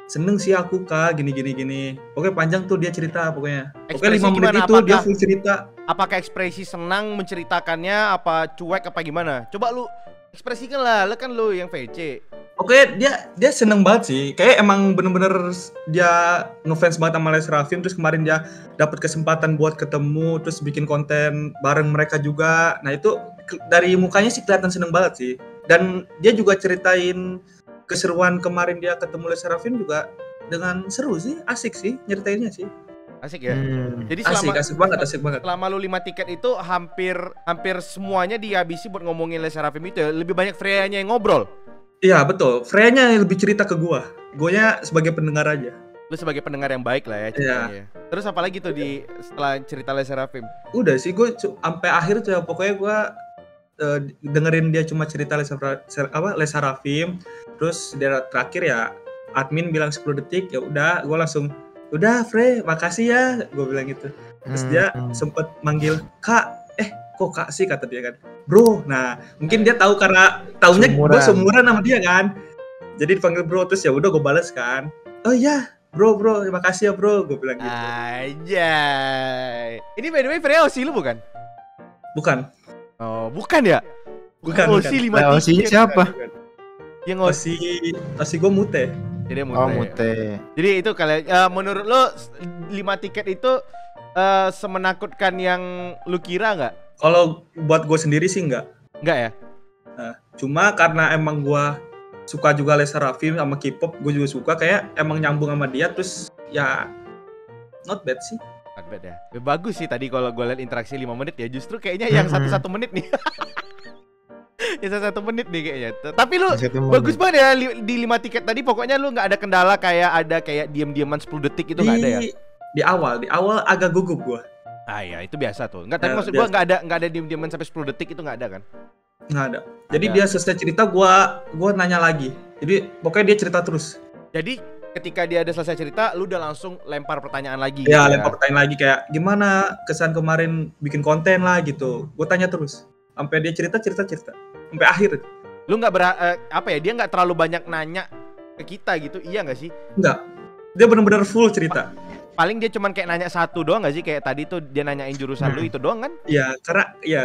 seneng sih aku Kak gini. Pokoknya panjang tuh dia cerita pokoknya. Pokoknya 5 menit itu dia full cerita. Apakah ekspresi senang menceritakannya, apa cuek apa gimana? Coba lu ekspresikan lah, lu kan lu yang VC. Oke, dia seneng banget sih. Kayak emang bener-bener dia ngefans banget sama Les Seraphim. Terus kemarin dia dapat kesempatan buat ketemu, terus bikin konten bareng mereka juga. Nah itu dari mukanya sih kelihatan seneng banget sih. Dan dia juga ceritain keseruan kemarin dia ketemu Les Seraphim juga dengan seru sih, asik sih nyeritainnya sih. Asik ya. Jadi asik banget. Selama lu 5 tiket itu hampir semuanya dihabisi buat ngomongin Les Seraphim itu ya. Lebih banyak Freya-nya yang ngobrol. Iya betul, Freya-nya yang lebih cerita ke guanya sebagai pendengar aja. Lu sebagai pendengar yang baik lah ya ceritanya. Terus apa lagi tuh setelah cerita Les Seraphim? Udah sih, gue sampai akhir tuh ya, pokoknya gue dengerin dia cuma cerita Les Seraphim. Terus dia terakhir ya admin bilang 10 detik, ya udah gue langsung udah Frey makasih ya, gue bilang gitu. Terus dia sempet manggil Kak, kok Kak sih kata dia kan, bro. Nah mungkin dia tahu karena taunya gue seumuran sama dia kan, jadi dipanggil bro. Terus ya udah gue balas kan, oh iya bro terima kasih ya bro, gue bilang gitu. Anjay. Ini by the way Freya OC lu bukan? Bukan. Oh bukan ya? Bukan. OC 5 tiket. OC siapa? Yang OC gue Mute. Jadi Mute. Jadi itu kalian menurut lo 5 tiket itu semenakutkan yang lu kira nggak? Kalau buat gue sendiri sih enggak ya. Cuma karena emang gue suka juga Les Seraphim sama K-pop, gue juga suka, kayak emang nyambung sama dia, terus ya not bad sih. Not bad ya. Bagus sih tadi kalau gue lihat interaksi 5 menit ya, justru kayaknya yang 1 menit nih. Yang 1 menit nih kayaknya. Tapi lu bagus banget ya di 5 tiket tadi, pokoknya lu nggak ada kendala kayak diam-diaman 10 detik itu nggak ada ya? Di awal agak gugup gue. Ya itu biasa tuh. Enggak, tapi maksud gua enggak ada diem-dieman sampai 10 detik itu enggak ada kan? Enggak ada. Jadi dia selesai cerita gua nanya lagi. Jadi pokoknya dia cerita terus. Jadi ketika dia ada selesai cerita, lu udah langsung lempar pertanyaan lagi gitu ya? Lempar pertanyaan lagi kayak gimana kesan kemarin bikin konten lah gitu. Gua tanya terus sampai dia cerita sampai akhir. Lu enggak dia enggak terlalu banyak nanya ke kita gitu. Iya enggak sih? Enggak. Dia benar-benar full cerita. Paling dia cuman kayak nanya 1 doang gak sih? Kayak tadi tuh dia nanyain jurusan lu itu doang kan? Iya,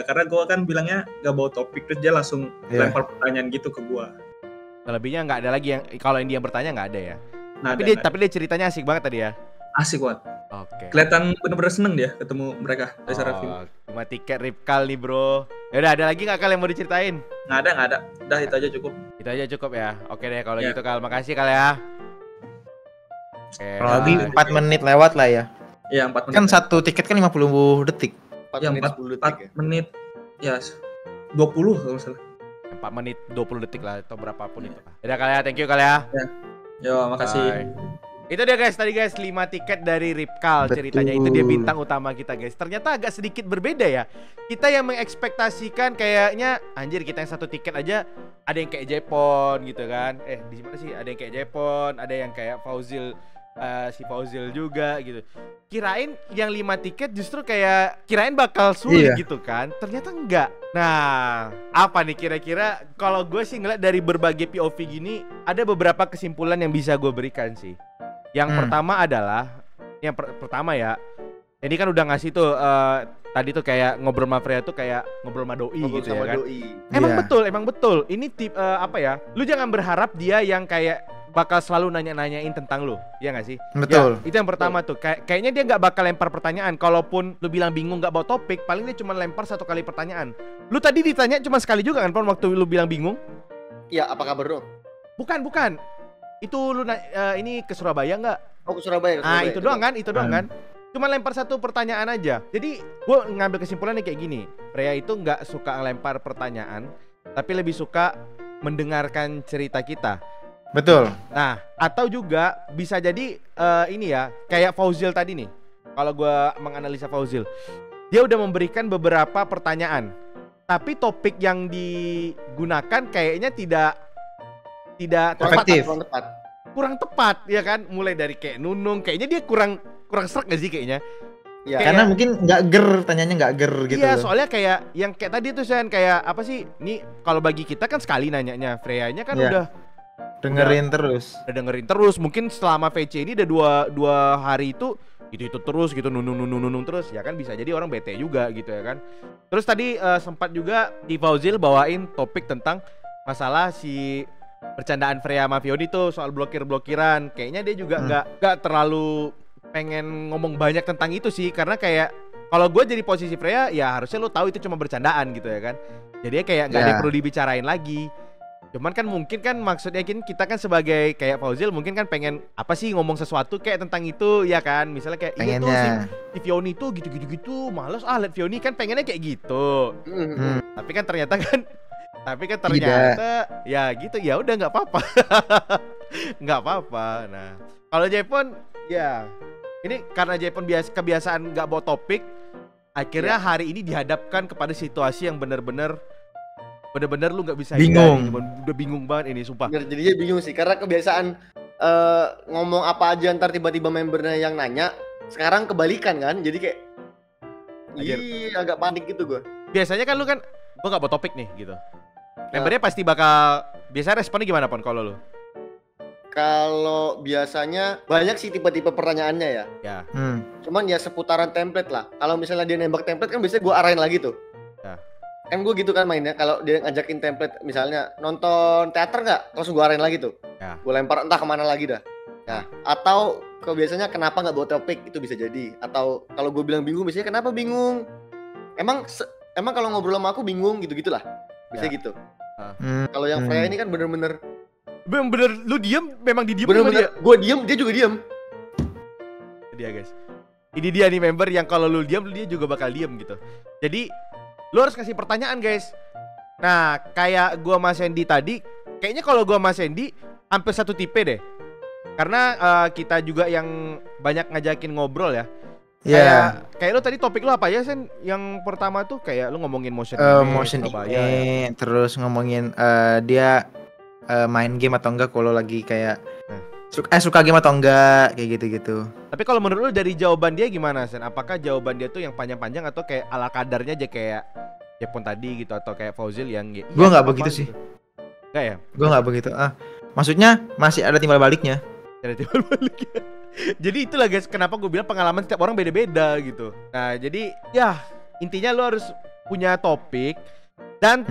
karena gue kan bilangnya gak bawa topik, terus dia langsung lempar pertanyaan gitu ke gue. Lebihnya gak ada lagi yang, kalau yang dia bertanya gak ada ya? Nah, tapi dia ceritanya asik banget tadi ya? Asik banget. Oke. Kelihatan bener-bener seneng dia ketemu mereka. Les Seraphim. 5 tiket Ripkal nih bro. Yaudah, ada lagi gak Kal yang mau diceritain? Nggak ada. Udah itu aja cukup. Itu aja cukup ya? Oke deh kalau gitu Kal, makasih Kal ya. Kurang lebih 4 menit lewat lah ya. Iya 4 menit. Kan 1 tiket kan 50 detik. 4 menit ya 20 kalau salah. 4 menit 20 detik lah atau berapapun itu. Udah Kal ya, thank you Kal ya. Yo, makasih. Itu dia guys, tadi guys 5 tiket dari Ripkal. Ceritanya itu dia bintang utama kita guys. Ternyata agak sedikit berbeda ya. Kita yang mengekspektasikan kayaknya anjir kita yang 1 tiket aja ada yang kayak Jepon gitu kan. Di mana sih? Ada yang kayak Jepon, ada yang kayak Fauzil, si Fauzil juga gitu. Kirain yang 5 tiket justru kayak kirain bakal sulit gitu kan. Ternyata enggak. Nah, apa nih kira-kira kalau gue sih ngeliat dari berbagai POV gini, ada beberapa kesimpulan yang bisa gue berikan sih. Yang pertama adalah pertama ya. Ini kan udah ngasih tuh tadi tuh kayak ngobrol sama Freya tuh kayak ngobrol sama doi gitu ya kan. Emang betul. Ini tip apa ya? Lu jangan berharap dia yang kayak bakal selalu nanya-nanyain tentang lu, ya nggak sih? Betul. Ya, itu yang pertama tuh. Kayaknya dia nggak bakal lempar pertanyaan. Kalaupun lu bilang bingung nggak bawa topik, paling dia cuma lempar 1 kali pertanyaan. Lu tadi ditanya cuma sekali juga kan, Pon, waktu lu bilang bingung? Iya, apa kabar dong? Bukan. Itu lu ini ke Surabaya nggak? Oh, ke Surabaya. Itu doang kan? Cuma lempar 1 pertanyaan aja. Jadi gue ngambil kesimpulannya kayak gini. Freya itu nggak suka lempar pertanyaan, tapi lebih suka mendengarkan cerita kita. Betul. Nah, atau juga bisa jadi ini ya, kayak Fauzil tadi nih. Kalau gua menganalisa Fauzil, dia udah memberikan beberapa pertanyaan, tapi topik yang digunakan kayaknya tidak efektif, kurang tepat, ya kan? Mulai dari kayak Nunung, kayaknya dia kurang serak gak sih kayaknya? Ya, karena mungkin nggak tanyanya nggak gitu. Iya, soalnya kayak yang kayak tadi tuh Sen, kayak apa sih? Nih kalau bagi kita kan sekali nanyanya, Freya-nya kan udah dengerin terus. Udah dengerin terus. Mungkin selama VC ini udah dua hari itu terus gitu, nunung terus, ya kan bisa jadi orang bete juga gitu ya kan. Terus tadi sempat juga di Fauzil bawain topik tentang masalah si bercandaan Freya sama Fioni tuh soal blokiran. Kayaknya dia juga nggak terlalu pengen ngomong banyak tentang itu sih, karena kayak kalau gue jadi posisi Freya ya harusnya lo tahu itu cuma bercandaan gitu ya kan. Jadi kayak nggak ada yang perlu dibicarain lagi. Cuman kan mungkin kan maksudnya kita kan sebagai kayak Fauzil mungkin kan pengen apa sih ngomong sesuatu kayak tentang itu ya kan. Misalnya kayak iya tuh si Fioni tuh gitu males liat Fioni kan pengennya kayak gitu. Tapi kan ternyata ya gitu, ya udah nggak apa-apa. Nggak apa-apa. Nah, kalau Jepon ya ini karena Jepon kebiasaan nggak bawa topik, akhirnya hari ini dihadapkan kepada situasi yang benar-benar lu nggak bisa bingung. Udah bingung banget ini, sumpah. Bener, jadinya bingung sih karena kebiasaan ngomong apa aja ntar tiba-tiba membernya yang nanya. Sekarang kebalikan kan, jadi kayak agak panik gitu gue. Biasanya kan lu kan gue nggak bawa topik nih gitu. Membernya pasti bakal biasanya responnya gimana Pon kalau lu? Kalau biasanya banyak sih tipe-tipe pertanyaannya ya. Cuman ya seputaran template lah. Kalau misalnya dia nembak template kan biasanya gue arahin lagi tuh. Kan gue gitu kan mainnya. Kalau dia ngajakin template misalnya nonton teater nggak, langsung gue arahin lagi tuh. Gue lempar entah kemana lagi dah. Nah, atau biasanya kenapa nggak bawa topik, itu bisa jadi. Atau kalau gue bilang bingung, biasanya kenapa bingung? Emang kalau ngobrol sama aku bingung gitu-gitulah. Bisa gitu. Kalau yang Freya ini kan bener-bener lu diem, memang didiem. Bener-bener gue diem, dia juga diem. Dia guys, ini dia nih member yang kalau lu diem, dia juga bakal diem gitu. Jadi lu harus kasih pertanyaan guys. Nah kayak gua sama Sandy tadi, kayaknya kalau gua sama Sandy hampir satu tipe deh. Karena kita juga yang banyak ngajakin ngobrol ya. Kayak lu tadi topik lu apa ya Sen? Yang pertama tuh kayak lu ngomongin motion image, terus ngomongin dia main game atau enggak, kalau lagi kayak suka game atau enggak, kayak gitu-gitu. Tapi kalau menurut lu dari jawaban dia gimana Sen? Apakah jawaban dia tuh yang panjang-panjang atau kayak ala kadarnya aja kayak Jepon tadi gitu, atau kayak Fauzil yang gua nggak begitu sih. Enggak ya? Gua nggak begitu. Maksudnya masih ada timbal baliknya. Jadi itulah guys, kenapa gue bilang pengalaman setiap orang beda-beda gitu. Nah jadi ya intinya lu harus punya topik. Dan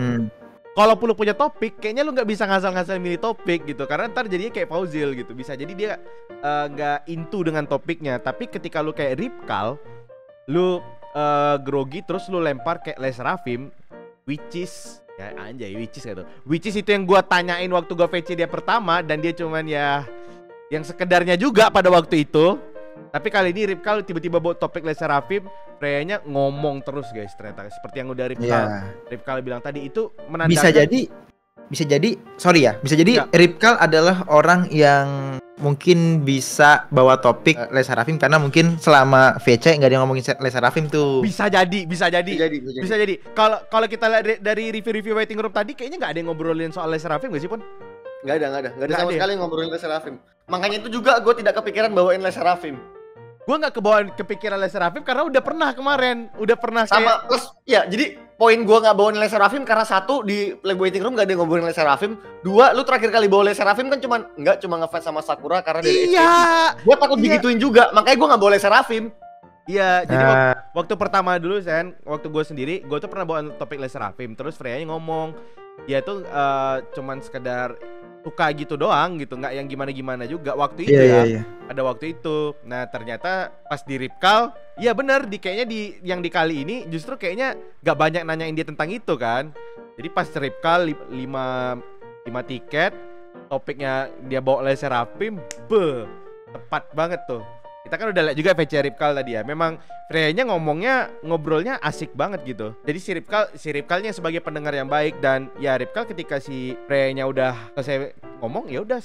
kalaupun lu punya topik, kayaknya lu nggak bisa ngasal-ngasal milih topik gitu. Karena ntar jadinya kayak Fauzil gitu. Bisa jadi dia nggak into dengan topiknya. Tapi ketika lu kayak Ripkal, lu grogi terus lu lempar kayak Les Rafim, which is gitu. Which is itu yang gua tanyain waktu gua VC dia pertama, dan dia cuman ya yang sekedarnya juga pada waktu itu. Tapi kali ini Ripkal tiba-tiba bawa topik Les Rafim, Freya-nya ngomong terus guys ternyata. Seperti yang udah Ripkal bilang tadi, itu menandakan bisa jadi Ripkal adalah orang yang mungkin bisa bawa topik Les Rafim karena mungkin selama VC nggak ada yang ngomongin Les Rafim tuh. Bisa jadi. Kalau kita lihat dari review waiting room tadi, kayaknya nggak ada yang ngobrolin soal Les Rafim nggak sih Pon? Nggak ada sama sekali ngobrolin Les Rafim. Makanya itu juga gue tidak kepikiran bawain Les Rafim. Gue nggak kepikiran Les Rafim karena udah pernah kemarin, sama plus ya. Jadi poin gue nggak bawain Les Rafim karena satu, di waiting room nggak ada yang ngobrolin Les Rafim. Dua, lu terakhir kali bawa Les Rafim kan cuma ngefans sama Sakura karena dari gue takut digituin juga, makanya gue nggak bawa Les Rafim. Iya, jadi waktu pertama dulu Sen, waktu gue sendiri, gue tuh pernah bawa topik Les Rafim. Terus Freya-nya ngomong dia tuh cuman sekedar suka gitu doang gitu, nggak yang gimana-gimana juga waktu itu ada waktu itu. Nah ternyata pas di Ripkal, ya bener, kayaknya yang di kali ini justru kayaknya nggak banyak nanyain dia tentang itu kan. Jadi pas Ripkal 5 tiket, topiknya dia bawa Les Rafim, tepat banget tuh. Kita kan udah lihat juga VC Ripkal tadi ya. Memang Freya-nya ngobrolnya asik banget gitu. Jadi si Ripkalnya sebagai pendengar yang baik, dan ya Ripkal ketika si Freya-nya udah selesai ngomong ya udah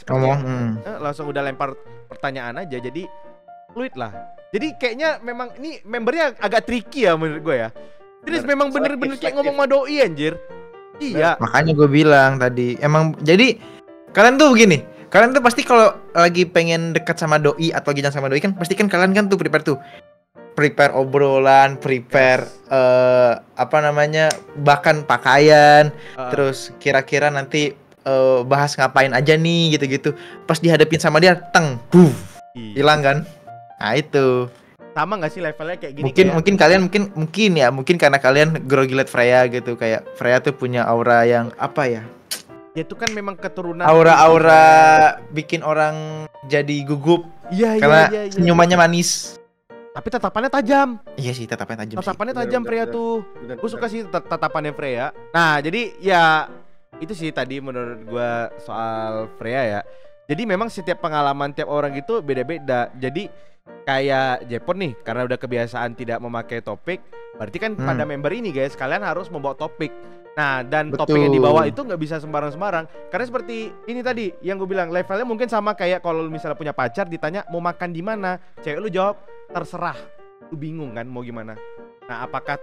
langsung udah lempar pertanyaan aja, jadi fluid lah. Jadi kayaknya memang ini membernya agak tricky ya menurut gue ya. Terus memang bener-bener kayak ngomong sama doi anjir. Iya. Makanya gue bilang tadi emang jadi kalian tuh begini. Kalian tuh pasti kalau lagi pengen dekat sama doi atau lagi sama doi kan pasti kan kalian kan tuh prepare obrolan, prepare bahkan pakaian, terus kira-kira nanti bahas ngapain aja nih gitu-gitu. Pas dihadapin sama dia, hilang kan? Nah itu. Sama nggak sih levelnya kayak gini? Mungkin kalian mungkin karena kalian grogi liat Freya gitu, kayak Freya tuh punya aura yang apa ya? Ya itu kan memang keturunan. Aura bikin orang jadi gugup. Iya. Karena senyumannya manis. Tapi tatapannya tajam. Iya sih, tatapannya tajam. Tatapannya tajam Freya tuh. Gue suka sih tatapannya Freya. Nah, jadi ya itu sih tadi menurut gue soal Freya ya. Jadi memang setiap pengalaman tiap orang itu beda-beda. Jadi kayak Jepon nih, karena udah kebiasaan tidak memakai topik, berarti kan pada member ini guys, kalian harus membawa topik. Nah, dan topik yang dibawa itu nggak bisa sembarang-sembarang. Karena seperti ini tadi yang gue bilang, levelnya mungkin sama kayak kalau misalnya punya pacar ditanya mau makan di mana, cewek lu jawab terserah. Lu bingung kan mau gimana. Nah, apakah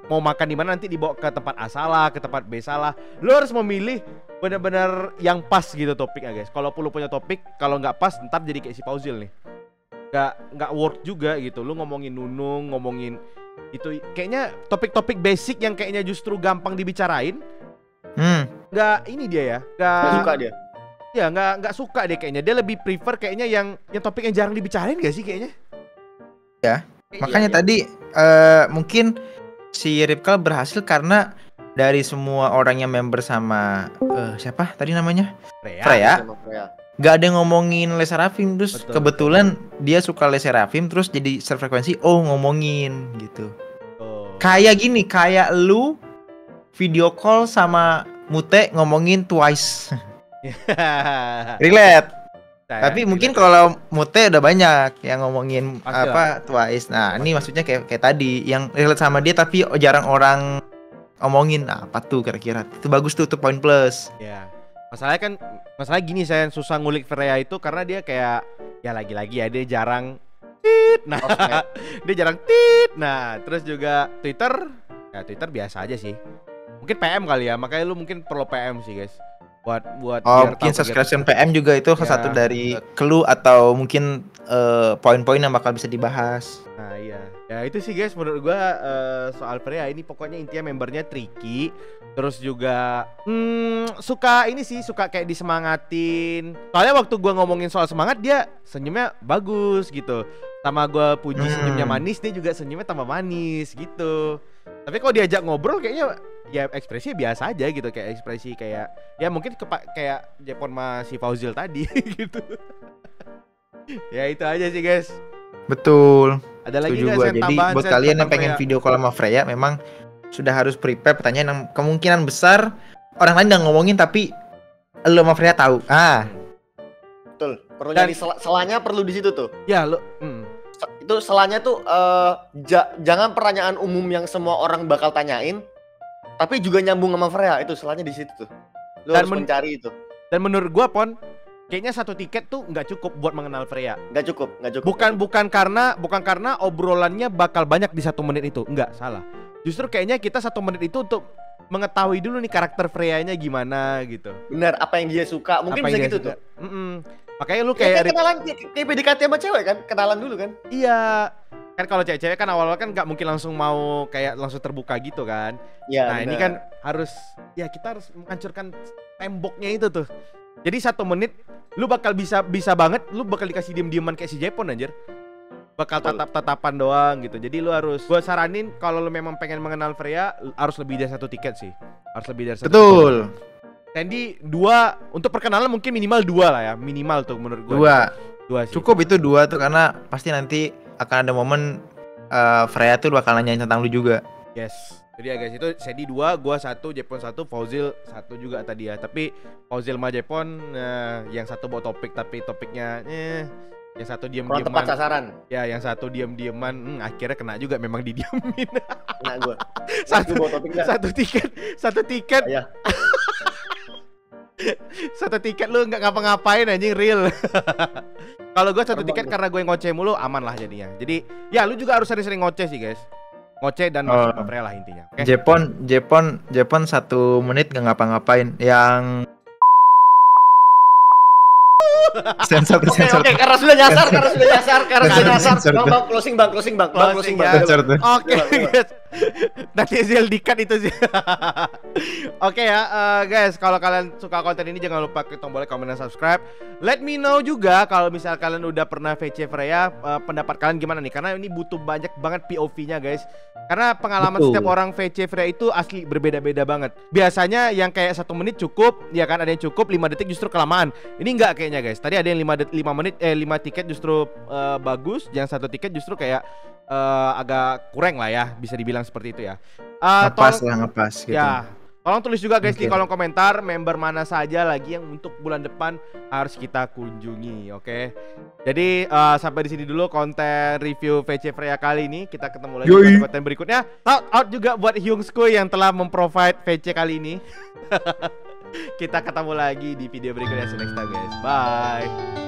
mau makan di mana nanti dibawa ke tempat A salah, ke tempat B salah. Lu harus memilih benar-benar yang pas gitu topiknya guys. Kalau lu punya topik, kalau nggak pas ntar jadi kayak si Fauzil nih. Nggak work juga gitu. Lu ngomongin Nunung, ngomongin itu kayaknya topik-topik basic yang kayaknya justru gampang dibicarain. Nggak ini dia ya. Nggak suka dia. Ya nggak suka deh kayaknya. Dia lebih prefer kayaknya yang topik yang jarang dibicarain gak sih kayaknya? Ya. Makanya tadi mungkin si Ripkal berhasil karena dari semua orang yang member sama siapa tadi namanya? Freya. Gak ada yang ngomongin Les Seraphim, terus kebetulan dia suka Les Seraphim, terus jadi frekuensi ngomongin gitu. Kayak gini, kayak lu video call sama Mute ngomongin Twice. Relate. Tapi mungkin kalau Mute udah banyak yang ngomongin Twice. Nah, ini maksudnya kayak tadi yang relate sama dia tapi jarang orang ngomongin. Nah, apa tuh kira-kira? Itu bagus tuh poin plus. Ya. Masalah gini, saya susah ngulik Freya itu karena dia kayak ya lagi-lagi ya dia jarang tit. Nah, dia jarang tit. Nah, terus juga Twitter biasa aja sih. Mungkin PM kali ya, makanya lu mungkin perlu PM sih, guys. Buat mungkin subscription PM juga itu salah satu dari clue atau mungkin poin-poin yang bakal bisa dibahas. Nah, iya. Ya itu sih guys menurut gua soal Freya ini pokoknya intinya membernya tricky. Terus juga suka kayak disemangatin. Soalnya waktu gua ngomongin soal semangat dia senyumnya bagus gitu. Sama gua puji senyumnya manis, dia juga senyumnya tambah manis gitu. Tapi kalau diajak ngobrol kayaknya ya ekspresinya biasa aja gitu, kayak ekspresi kayak ya mungkin kayak Jepon sama si Fauzil tadi gitu. Ya itu aja sih guys. Betul. Ada lagi guys yang tambahan? Jadi buat kalian yang pengen video call sama Freya memang sudah harus prepare pertanyaan yang kemungkinan besar orang lain udah ngomongin tapi lo sama Freya tahu. Betul. Perlu jadi selanya perlu di situ tuh. Ya lo. Itu selanya tuh jangan pertanyaan umum yang semua orang bakal tanyain, tapi juga nyambung sama Freya. Itu selanya di situ tuh. Lo harus mencari itu. Dan menurut gua Pon, kayaknya satu tiket tuh nggak cukup buat mengenal Freya. Nggak cukup. Bukan karena obrolannya bakal banyak di 1 menit itu. Enggak, salah. Justru kayaknya kita 1 menit itu untuk mengetahui dulu nih karakter Freya-nya gimana gitu. Benar, apa yang dia suka. Mungkin bisa gitu tuh. Makanya lu kayak kenalan kayak PDKT sama cewek kan, kenalan dulu kan. Iya. Kan kalau cewek-cewek kan awal-awal kan nggak mungkin langsung mau kayak langsung terbuka gitu kan. Ya, nah, bener. Ini kan harus kita harus menghancurkan temboknya itu tuh. Jadi 1 menit lu bakal bisa banget, lu bakal dikasih diem-dieman kayak si Jepon anjir. Bakal tatap-tatapan doang gitu. Jadi lu harus, gua saranin kalau lu memang pengen mengenal Freya harus lebih dari 1 tiket sih. Harus lebih dari 1 Betul. tiket. Sandy 2 untuk perkenalan mungkin minimal 2 lah ya, minimal tuh menurut gua. 2 sih. Cukup itu 2 tuh karena pasti nanti akan ada momen Freya tuh bakal nanyain tentang lu juga. Yes. Jadi ya guys, itu Sandy 2, gua 1, Jepon 1, Fauzil 1 juga tadi ya. Tapi Fauzil sama Jepon yang satu bawa topik tapi topiknya yang satu diam-diaman. Tepat sasaran. Ya, yang satu diam-diaman, akhirnya kena juga memang didiamin. Kena gua. Satu tiket. Ya. Satu tiket lu nggak ngapa-ngapain anjing real. Kalau gue satu tiket karena gue ngoceh mulu aman lah jadinya. Jadi ya lu juga harus sering-sering ngoceh sih guys. Ngoceh dan masuk ke Freya lah intinya. Okay? Jepon 1 menit nggak ngapa-ngapain. Yang sensor. Oke, karena sudah nyasar. Bang, closing bang. Oke, guys. Nanti Zil di-cut itu sih. Oke ya, guys, kalau kalian suka konten ini jangan lupa klik tombol like, comment, dan subscribe. Let me know juga kalau misal kalian udah pernah VC Freya, pendapat kalian gimana nih? Karena ini butuh banyak banget POV-nya, guys. Karena pengalaman setiap orang VC Freya itu asli berbeda-beda banget. Biasanya yang kayak 1 menit cukup, ya kan, ada yang cukup, 5 detik justru kelamaan. Ini enggak kayaknya, guys. Tadi ada yang 5 tiket justru bagus, yang 1 tiket justru kayak agak kurang lah ya, bisa dibilang seperti itu ya. Ngepas gitu. Ya, tolong tulis juga guys di kolom komentar member mana saja lagi yang untuk bulan depan harus kita kunjungi, oke? Jadi sampai di sini dulu konten review VC Freya kali ini. Kita ketemu lagi di konten berikutnya. Shout out juga buat Hyungsku yang telah memprovide VC kali ini. Kita ketemu lagi di video berikutnya. See you next time guys. Bye.